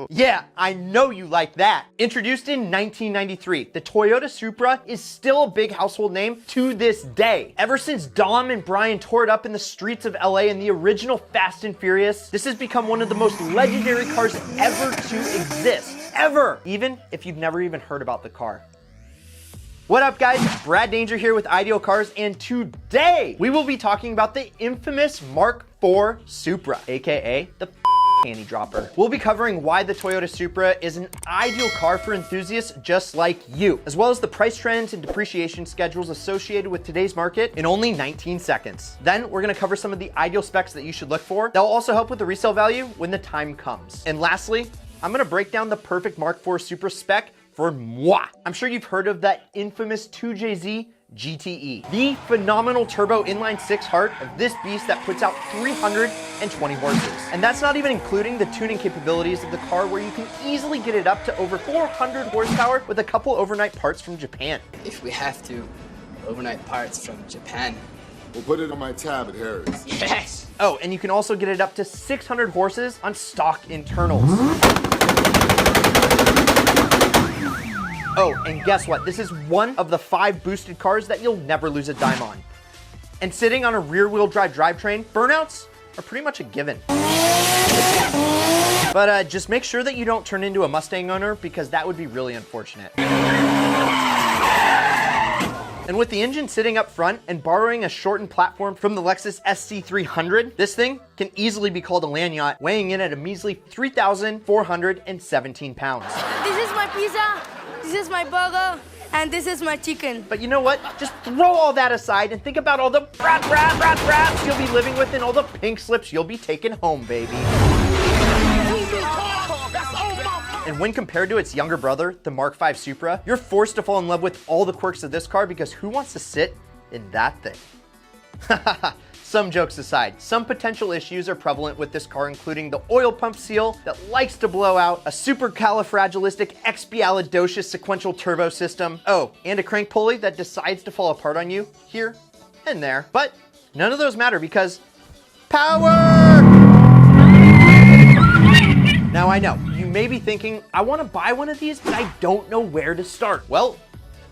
Yeah, I know you like that. Introduced in 1993, the Toyota Supra is still a big household name to this day. Ever since Dom and Brian tore it up in the streets of LA in the original Fast and Furious, this has become one of the most legendary cars ever to exist. Ever! Even if you've never even heard about the car. What up guys, Brad Danger here with Ideal Cars, and today we will be talking about the infamous Mark IV Supra, aka the panty dropper. We'll be covering why the Toyota Supra is an ideal car for enthusiasts just like you, as well as the price trends and depreciation schedules associated with today's market in only 19 seconds. Then we're gonna cover some of the ideal specs that you should look for that will also help with the resale value when the time comes. And lastly, I'm gonna break down the perfect Mark IV Supra spec for moi. I'm sure you've heard of that infamous 2JZ GTE, the phenomenal turbo inline six heart of this beast that puts out 320 horses. And that's not even including the tuning capabilities of the car, where you can easily get it up to over 400 horsepower with a couple overnight parts from Japan. If we have to, overnight parts from Japan. We'll put it on my tab at Harry's. Yes! Oh, and you can also get it up to 600 horses on stock internals. Oh, and guess what? This is one of the 5 boosted cars that you'll never lose a dime on. And sitting on a rear-wheel drive drivetrain, burnouts are pretty much a given. But just make sure that you don't turn into a Mustang owner, because that would be really unfortunate. And with the engine sitting up front and borrowing a shortened platform from the Lexus SC300, this thing can easily be called a land yacht, weighing in at a measly 3,417 pounds. This is my pizza, this is my burger, and this is my chicken. But you know what? Just throw all that aside and think about all the brats you'll be living with and all the pink slips you'll be taking home, baby. And when compared to its younger brother, the Mark V Supra, you're forced to fall in love with all the quirks of this car, because who wants to sit in that thing? Some jokes aside, some potential issues are prevalent with this car, including the oil pump seal that likes to blow out, a supercalifragilisticexpialidocious sequential turbo system, oh, and a crank pulley that decides to fall apart on you here and there. But none of those matter, because power! Now I know, you may be thinking, I want to buy one of these, but I don't know where to start. Well,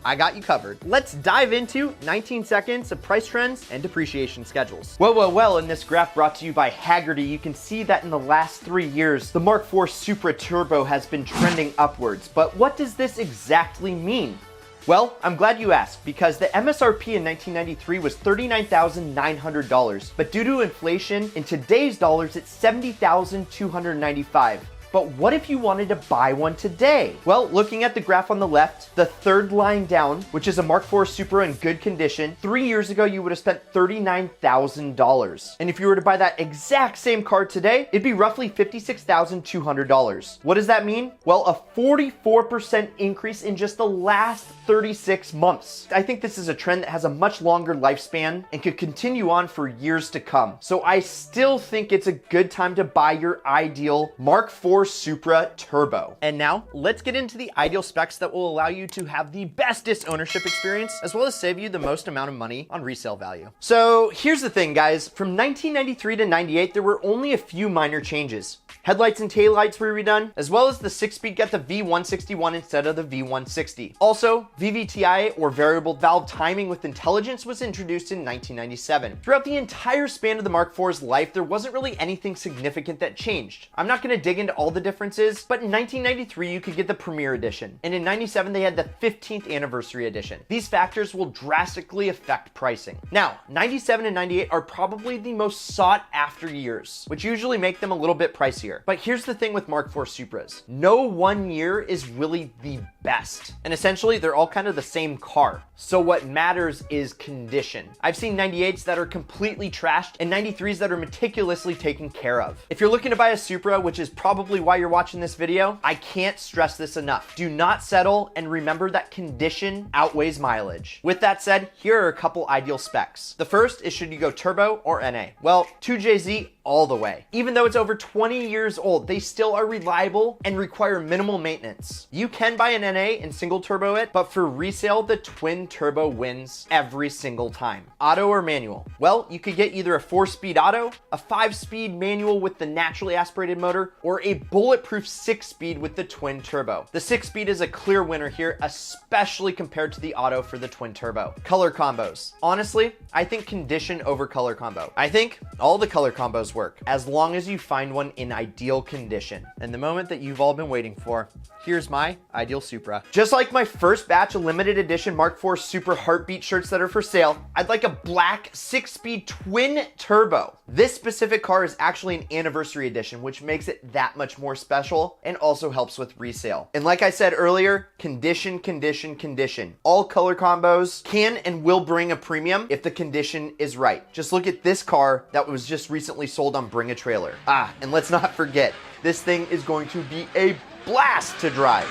I got you covered. Let's dive into 19 seconds of price trends and depreciation schedules. Well, in this graph brought to you by Haggerty, you can see that in the last 3 years, the Mark IV Supra Turbo has been trending upwards. But what does this exactly mean? Well, I'm glad you asked, because the MSRP in 1993 was $39,900, but due to inflation, in today's dollars, it's $70,295. But what if you wanted to buy one today? Well, looking at the graph on the left, the third line down, which is a Mark IV Supra in good condition, 3 years ago, you would have spent $39,000. And if you were to buy that exact same car today, it'd be roughly $56,200. What does that mean? Well, a 44% increase in just the last 36 months. I think this is a trend that has a much longer lifespan and could continue on for years to come. So I still think it's a good time to buy your ideal Mark IV Supra Turbo. And now let's get into the ideal specs that will allow you to have the bestest ownership experience, as well as save you the most amount of money on resale value. So here's the thing, guys. From 1993 to 98, there were only a few minor changes. Headlights and taillights were redone, as well as the 6-speed got the V161 instead of the V160. Also, VVTi, or variable valve timing with intelligence, was introduced in 1997. Throughout the entire span of the Mark IV's life, there wasn't really anything significant that changed. I'm not going to dig into all the differences, but in 1993 you could get the Premier Edition, and in 97 they had the 15th Anniversary Edition. These factors will drastically affect pricing. Now, 97 and 98 are probably the most sought after years, which usually make them a little bit pricier. But here's the thing with Mark IV Supras. No one year is really the best. And essentially, they're all kind of the same car. So what matters is condition. I've seen 98s that are completely trashed and 93s that are meticulously taken care of. If you're looking to buy a Supra, which is probably why you're watching this video, I can't stress this enough. Do not settle, and remember that condition outweighs mileage. With that said, here are a couple ideal specs. The first is, should you go turbo or NA? Well, 2JZ all the way. Even though it's over 20 years years old, they still are reliable and require minimal maintenance. You can buy an NA and single turbo it, but for resale, the twin turbo wins every single time. Auto or manual? Well, you could get either a 4-speed auto, a 5-speed manual with the naturally aspirated motor, or a bulletproof 6-speed with the twin turbo. The 6-speed is a clear winner here, especially compared to the auto for the twin turbo. Color combos. Honestly, I think condition over color combo. I think all the color combos work, as long as you find one in ideal condition. And the moment that you've all been waiting for, here's my Ideal Supra. Just like my first batch of limited edition Mark IV Super Heartbeat shirts that are for sale, I'd like a black 6-speed twin turbo. This specific car is actually an anniversary edition, which makes it that much more special and also helps with resale. And like I said earlier, condition, condition, condition. All color combos can and will bring a premium if the condition is right. Just look at this car that was just recently sold on Bring a Trailer. And let's not forget, this thing is going to be a blast to drive.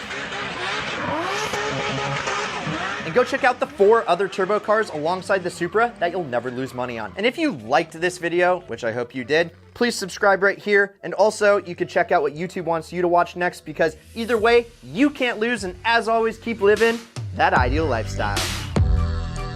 And go check out the 4 other turbo cars alongside the Supra that you'll never lose money on. And if you liked this video, which I hope you did, please subscribe right here. And also you can check out what YouTube wants you to watch next, because either way, you can't lose. And as always, keep living that ideal lifestyle.